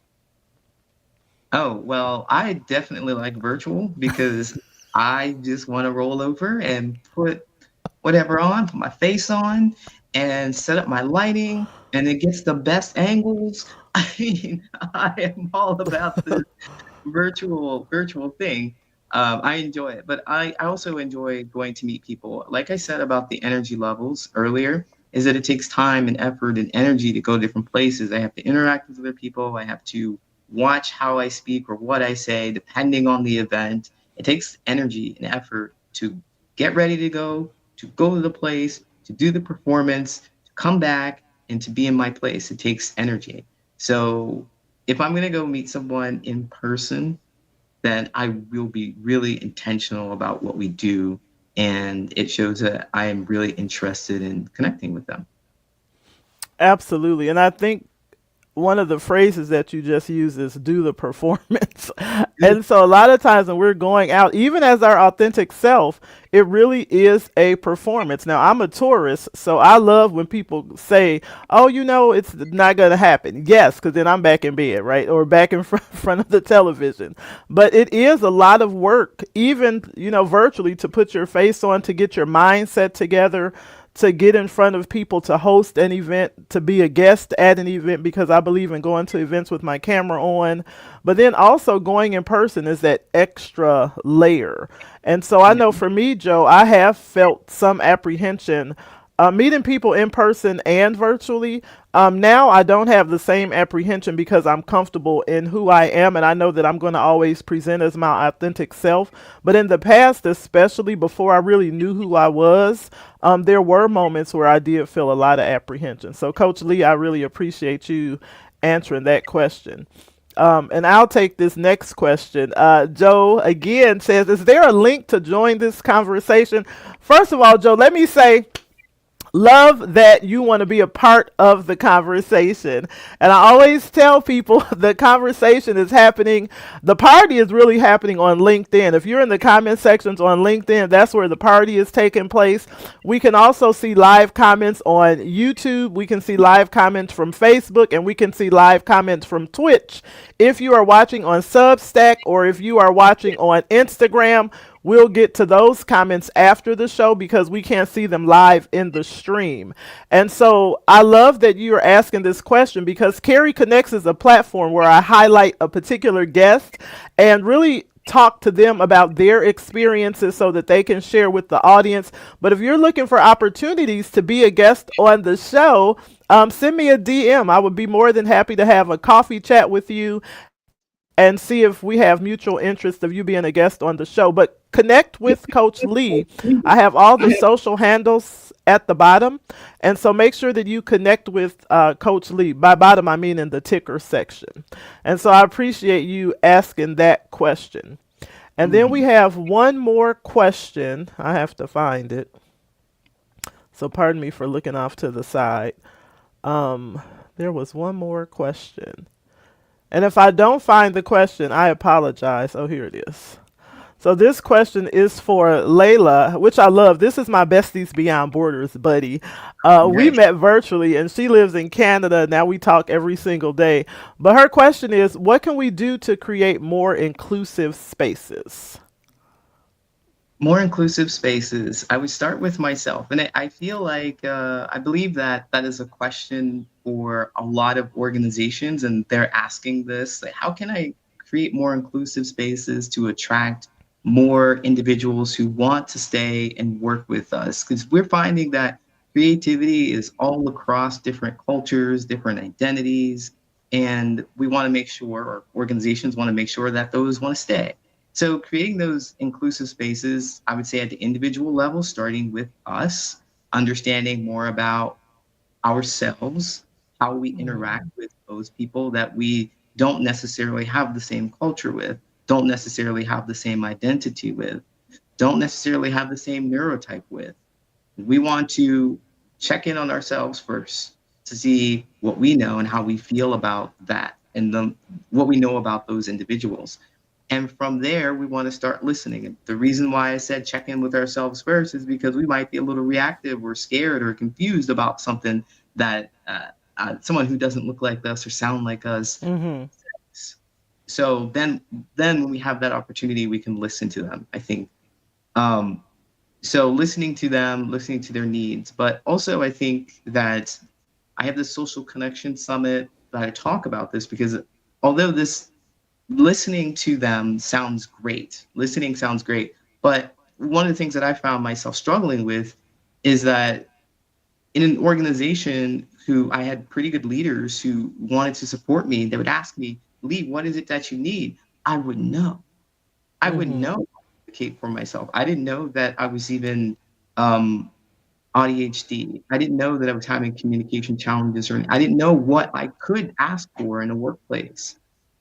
Oh, well, I definitely like virtual because I just want to roll over and put whatever on, put my face on, and set up my lighting, and it gets the best angles. I mean, I am all about this virtual thing. I enjoy it, but I also enjoy going to meet people. Like I said about the energy levels earlier, is that it takes time and effort and energy to go to different places. I have to interact with other people. I have to watch how I speak or what I say, depending on the event. It takes energy and effort to get ready to go to the place, to do the performance, to come back, and to be in my place. It takes energy. So if I'm going to go meet someone in person, then I will be really intentional about what we do. And it shows that I am really interested in connecting with them.
Absolutely. And I think one of the phrases that you just used is do the performance. And so a lot of times when we're going out, even as our authentic self, it really is a performance. Now, I'm a tourist, so I love when people say, oh, it's not going to happen. Yes, because then I'm back in bed, right? Or back in front of the television. But it is a lot of work, even, virtually, to put your face on, to get your mindset together, to get in front of people, to host an event, to be a guest at an event, because I believe in going to events with my camera on. But then also going in person is that extra layer. And so I know for me, Joe, I have felt some apprehension meeting people in person and virtually. Now I don't have the same apprehension because I'm comfortable in who I am, and I know that I'm going to always present as my authentic self. But in the past, especially before I really knew who I was, there were moments where I did feel a lot of apprehension. So, Coach Lee, I really appreciate you answering that question. And I'll take this next question. Joe again says, is there a link to join this conversation? First of all, Joe, let me say, love that you want to be a part of the conversation. And I always tell people the conversation is happening, the party is really happening on LinkedIn. If you're in the comment sections on LinkedIn, that's where the party is taking place. We can also see live comments on YouTube. We can see live comments from Facebook, and we can see live comments from Twitch. If you are watching on Substack or if you are watching on Instagram, we'll get to those comments after the show because we can't see them live in the stream. And so I love that you are asking this question because Carrie Connects is a platform where I highlight a particular guest and really talk to them about their experiences so that they can share with the audience. But if you're looking for opportunities to be a guest on the show, send me a DM. I would be more than happy to have a coffee chat with you and see if we have mutual interest of you being a guest on the show. But connect with Coach Lee. I have all the social handles at the bottom. And so make sure that you connect with Coach Lee. By bottom, I mean in the ticker section. And so I appreciate you asking that question. And then we have one more question. I have to find it. So pardon me for looking off to the side. There was one more question. And if I don't find the question, I apologize. Oh, here it is. So this question is for Layla, which I love. This is my Besties Beyond Borders buddy. We met virtually, and she lives in Canada. Now we talk every single day. But her question is, what can we do to create more inclusive spaces?
More inclusive spaces. I would start with myself. And I feel like I believe that that is a question for a lot of organizations. And they're asking this, like, how can I create more inclusive spaces to attract more individuals who want to stay and work with us? Because we're finding that creativity is all across different cultures, different identities. And we want to make sure, or organizations want to make sure that those want to stay. So creating those inclusive spaces, I would say at the individual level, starting with us, understanding more about ourselves, how we interact with those people that we don't necessarily have the same culture with, don't necessarily have the same identity with, don't necessarily have the same neurotype with. We want to check in on ourselves first to see what we know and how we feel about that and what we know about those individuals. And from there, we want to start listening. And the reason why I said check in with ourselves first is because we might be a little reactive or scared or confused about something that someone who doesn't look like us or sound like us says. So then when we have that opportunity, we can listen to them, I think. So listening to them, listening to their needs. But also, I think that I have this social connection summit that I talk about this because although listening to them sounds great. Listening sounds great. But one of the things that I found myself struggling with is that in an organization who I had pretty good leaders who wanted to support me, they would ask me, Lee, what is it that you need? I wouldn't know. I wouldn't
Mhm.
know how to advocate for myself. I didn't know that I was even um, ADHD. I didn't know that I was having communication challenges, or I didn't know what I could ask for in a workplace.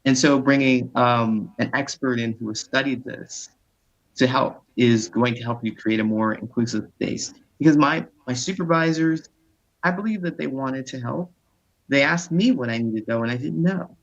And so bringing an expert in who has studied this to help is going to help you create a more inclusive space. Because my supervisors, I believe that they wanted to help. They asked me what I needed to know, and I didn't know,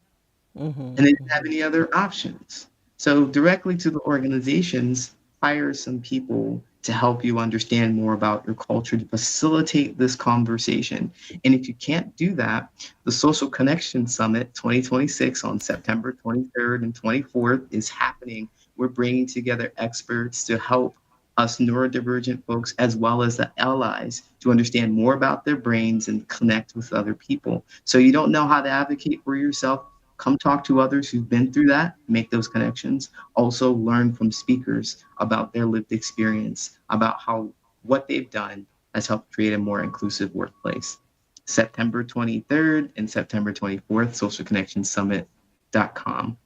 Mhm.
and they didn't have
Mhm.
any other options. So directly to the organizations, hire some people to help you understand more about your culture to facilitate this conversation. And if you can't do that, the Social Connection Summit 2026 on September 23rd and 24th is happening. We're bringing together experts to help us neurodivergent folks as well as the allies to understand more about their brains and connect with other people. So you don't know how to advocate for yourself, come talk to others who've been through that, make those connections. Also learn from speakers about their lived experience, about how what they've done has helped create a more inclusive workplace. September 23rd and September 24th, socialconnectionsummit.com.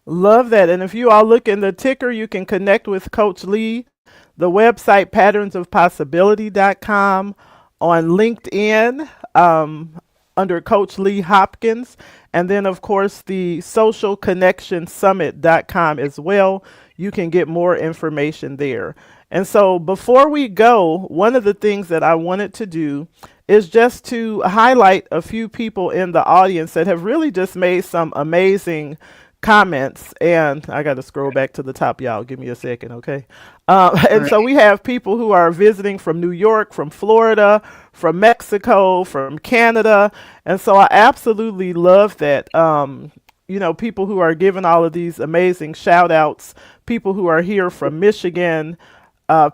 Love that. And if you all look in the ticker, you can connect with Coach Lee, the website patternsofpossibility.com, on LinkedIn under Coach Lee Hopkins, and then, of course, the socialconnectionsummit.com as well. You can get more information there. And so before we go, one of the things that I wanted to do is just to highlight a few people in the audience that have really just made some amazing comments. And I got to scroll back to the top, y'all. Give me a second, okay?
All
And
right.
so we have people who are visiting from New York, from Florida, from Mexico, from Canada. And so I absolutely love that. People who are giving all of these amazing shout outs, people who are here from Michigan,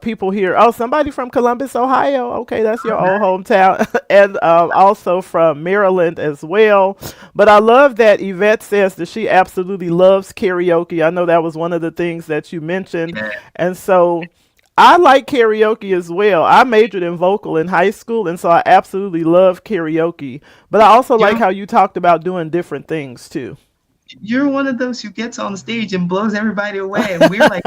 people here. Oh, somebody from Columbus, Ohio. Okay, that's your old hometown. And also from Maryland as well. But I love that Yvette says that she absolutely loves karaoke. I know that was one of the things that you mentioned.
Yeah.
And so I like karaoke as well. I majored in vocal in high school, and so I absolutely love karaoke. But I also like
You're
how you talked about doing different things too.
you're one of those who gets on stage and blows everybody away. And we're like,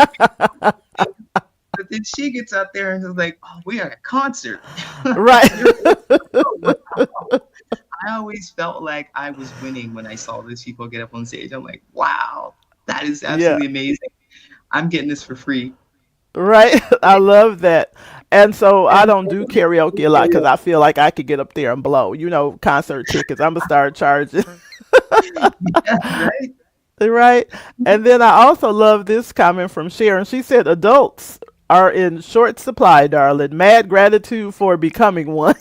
but then she gets out there and is like, oh, we are at a concert.
Right.
You're like, oh, wow. I always felt like I was winning when I saw those people get up on stage. I'm like, wow, that is
Yeah.
absolutely amazing. I'm getting this for free.
Right. I love that. And so I don't do karaoke a lot because I feel like I could get up there and blow. Concert tickets. I'm going to start charging.
Yeah, right?
Right. And then I also love this comment from Sharon. She said, adults are in short supply, darling. Mad gratitude for becoming one.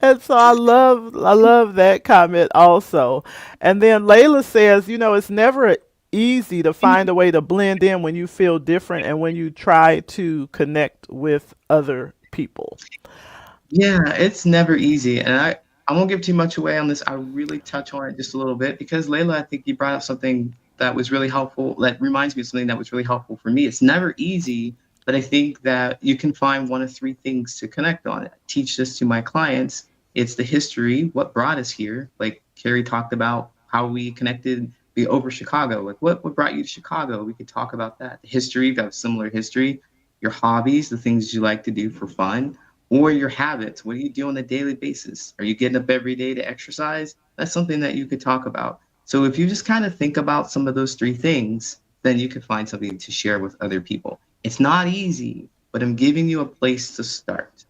And so I love that comment also. And then Layla says, it's never easy to find a way to blend in when you feel different and when you try to connect with other people.
Yeah, it's never easy. And I won't give too much away on this. I really touch on it just a little bit because Layla, I think you brought up something that was really helpful. That reminds me of something that was really helpful for me. It's never easy, but I think that you can find one of three things to connect on. I teach this to my clients. It's the history, what brought us here. Like Carrie talked about how we connected over Chicago. Like what brought you to Chicago? We could talk about that. The history, you've got a similar history. Your hobbies, the things you like to do for fun, or your habits. What do you do on a daily basis? Are you getting up every day to exercise? That's something that you could talk about. So if you just kind of think about some of those three things, then you could find something to share with other people. It's not easy, but I'm giving you a place to start.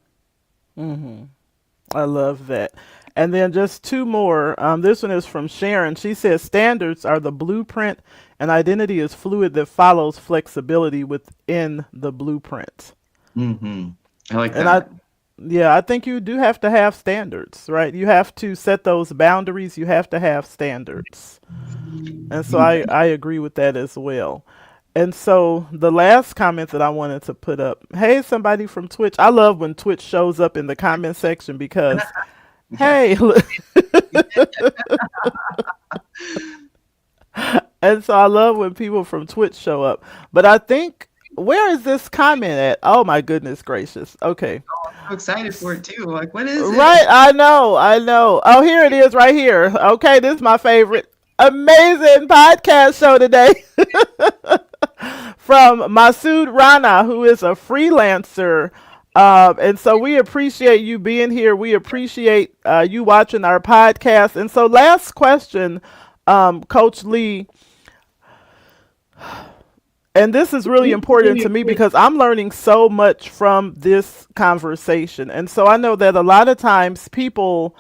I love that. And then just two more. This one is from Sharon. She says standards are the blueprint, and identity is fluid that follows flexibility within the blueprint.
Hmm. I like
And I,
that.
yeah, I think you do have to have standards, right? You have to set those boundaries. You have to have standards. And so
Yeah.
I agree with that as well. And so the last comment that I wanted to put up, hey, somebody from Twitch. I love when Twitch shows up in the comment section because,
Yeah.
hey, look, and so I love when people from Twitch show up. But I think Where is this comment at? Oh my goodness gracious. Okay.
I'm excited for it too. Like, what is
Right,
it?
I know, I know. Oh, here it is right here. Okay, this is my favorite. Amazing podcast show today from Masood Rana, who is a freelancer. And so we appreciate you being here. We appreciate you watching our podcast. And so, last question, Coach Lee, and this is really important to me because I'm learning so much from this conversation. And so I know that a lot of times people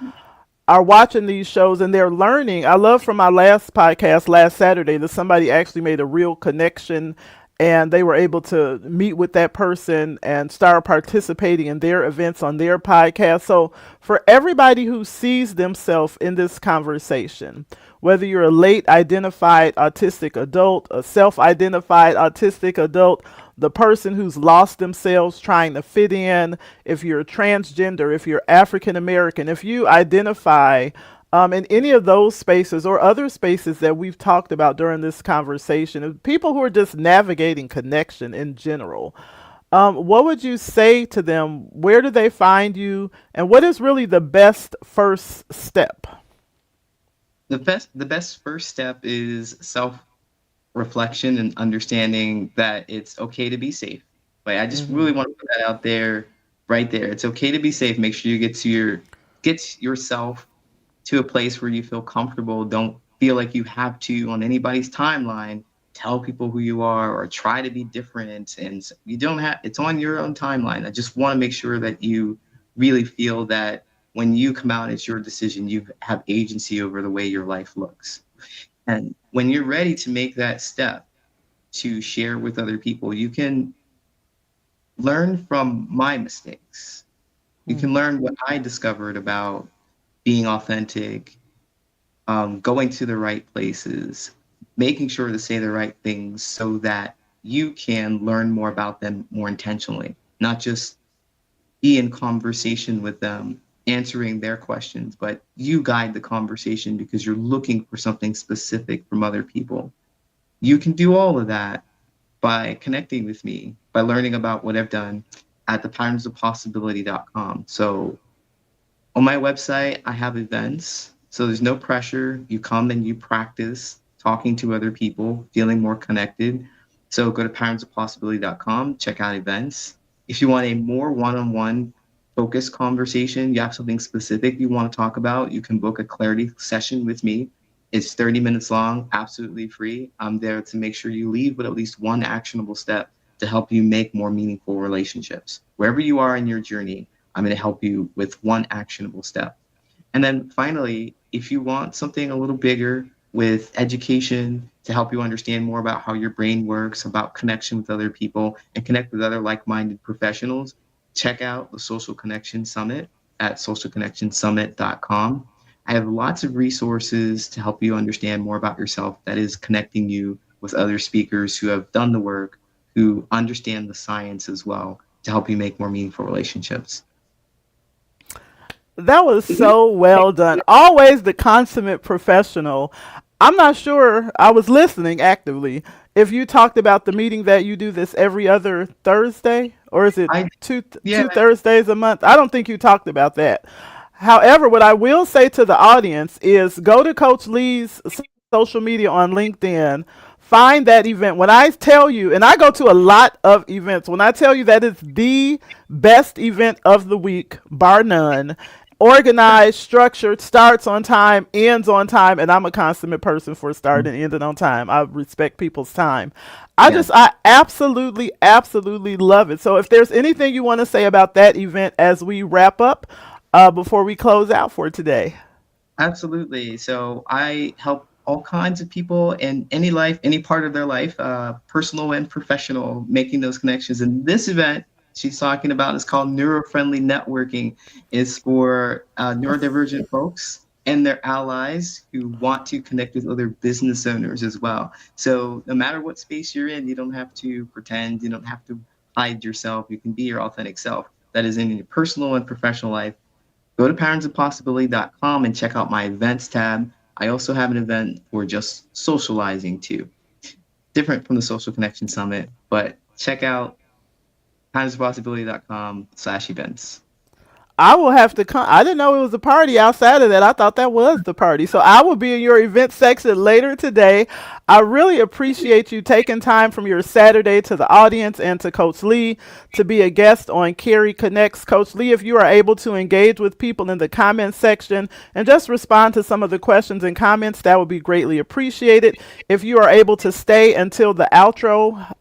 are watching these shows and they're learning. I love from my last podcast last Saturday that somebody actually made a real connection and they were able to meet with that person and start participating in their events on their podcast. So for everybody who sees themselves in this conversation, whether you're a late identified autistic adult, a self identified autistic adult, the person who's lost themselves trying to fit in, if you're transgender, if you're African American, if you identify in any of those spaces or other spaces that we've talked about during this conversation, people who are just navigating connection in general, what would you say to them? Where do they find you? And what is really the best first step?
The best first step is self reflection and understanding that it's okay to be safe. Like, I just
Mm-hmm.
really want to put that out there, right there. It's okay to be safe. Make sure you get yourself to a place where you feel comfortable. Don't feel like you have to on anybody's timeline tell people who you are or try to be different. And you don't have. It's on your own timeline. I just want to make sure that you really feel that when you come out, it's your decision. You have agency over the way your life looks. And when you're ready to make that step to share with other people, you can learn from my mistakes. You can learn what I discovered about being authentic, going to the right places, making sure to say the right things so that you can learn more about them more intentionally, not just be in conversation with them, answering their questions, but you guide the conversation because you're looking for something specific from other people. You can do all of that by connecting with me, by learning about what I've done at thepatternsof possibility.com. So on my website, I have events. So there's no pressure. You come and you practice talking to other people, feeling more connected. So go to patternsof possibility.com, check out events. If you want a more one-on-one focused conversation, you have something specific you want to talk about, you can book a clarity session with me. It's 30 minutes long, absolutely free. I'm there to make sure you leave with at least one actionable step to help you make more meaningful relationships. Wherever you are in your journey, I'm going to help you with one actionable step. And then finally, if you want something a little bigger with education to help you understand more about how your brain works, about connection with other people, and connect with other like-minded professionals, check out the Social Connection Summit at socialconnectionsummit.com. I have lots of resources to help you understand more about yourself that is connecting you with other speakers who have done the work, who understand the science as well, to help you make more meaningful relationships.
That was so well done. Always the consummate professional. I'm not sure, I was listening actively. If you talked about the meeting that you do this every other Thursday, or is it
I Yeah,
two Thursdays a month? I don't think you talked about that. However, what I will say to the audience is go to Coach Lee's social media on LinkedIn. Find that event. When I tell you, and I go to a lot of events, when I tell you that it's the best event of the week, bar none, organized, structured, starts on time, ends on time, and I'm a consummate person for starting and ending on time. I respect people's time.
yeah,
I absolutely, absolutely love it. So if there's anything you want to say about that event as we wrap up, before we close out for today.
absolutely. So I help all kinds of people in any life, any part of their life, personal and professional, making those connections. And this event she's talking about is called Neuro-Friendly Networking. It's for neurodivergent folks and their allies who want to connect with other business owners as well. So no matter what space you're in, you don't have to pretend, you don't have to hide yourself. You can be your authentic self. That is in your personal and professional life. Go to parentsofpossibility.com and check out my events tab. I also have an event for just socializing too, different from the Social Connection Summit, but check out kindnessofpossibility.com/events.
I will have to come. I didn't know it was a party outside of that. I thought that was the party. So I will be in your event section later today. I really appreciate you taking time from your Saturday to the audience and to Coach Lee to be a guest on Carrie Connects. Coach Lee, if you are able to engage with people in the comments section and just respond to some of the questions and comments, that would be greatly appreciated. If you are able to stay until the outro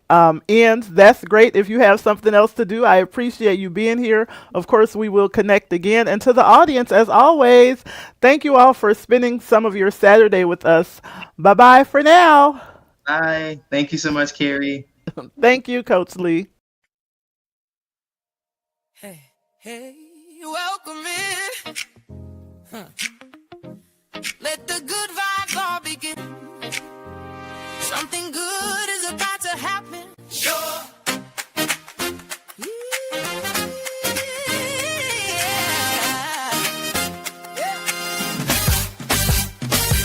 ends, that's great. If you have something else to do, I appreciate you being here. Of course, we will connect again. And to the audience, as always, thank you all for spending some of your Saturday with us. Bye-bye for now.
Bye. Thank you so much, Carrie.
Thank you, Coach Lee.
Hey, hey, welcome in. Let the good vibes all begin. Something good is about to happen. Sure.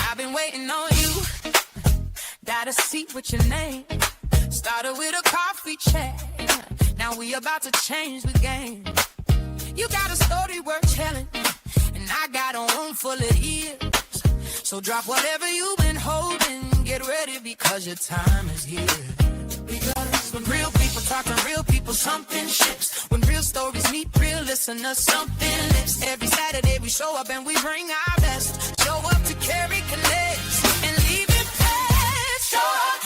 I've been waiting on you. Got a seat with your name. Started with a coffee chat. Now we about to change the game. You got a story worth telling, and I got a room full of ears. So drop whatever you've been holding. Get ready because your time is here. Because when real people talk to real people, something shifts. When real stories meet real listeners, something lifts. Every Saturday we show up and we bring our best. Show up to Carrie Connects and leave it past. Show up,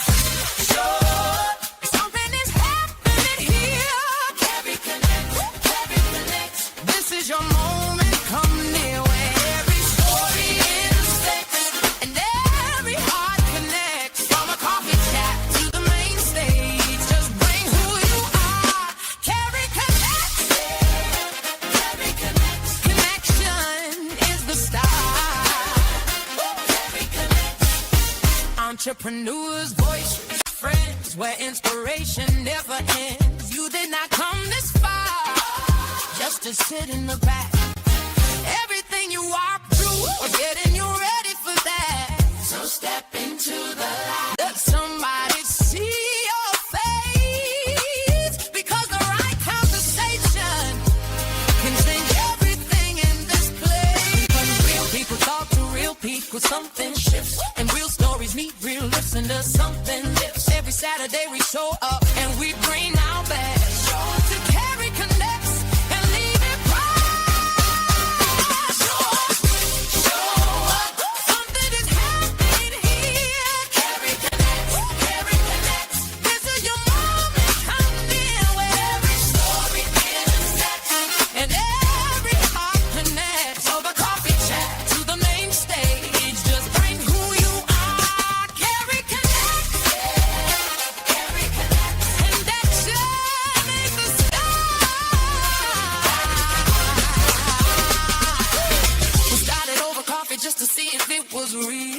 show up. Something is happening here. Carrie Connects, Carrie Connects. This is your moment, come near where every story intersects and every heart connects. From a coffee chat to the main stage, just bring who you are. Carrie Connects, Carrie Connects. Connection is the start. Carrie Connects. Entrepreneurs, voices, friends, where inspiration never ends. You did not come this far just to sit in the back. Everything you walk through was getting you ready for that. So step into the light. Let somebody see your face. Because the right conversation can change everything in this place. When real people talk to real people, something shifts. And real stories meet real listeners, something lifts. Every Saturday we show up and we bring our best. Show up to Carrie Connects and leave it bright. Show up, show up. Something is happening here. Carrie Connects, Carrie Connects. This is your moment, come near where every story intersects and every heart connects. Over coffee chat to the main stage, just bring who you are. Carrie Connects, Carrie Connects. Connection is the start. We started over coffee just to see if it was real.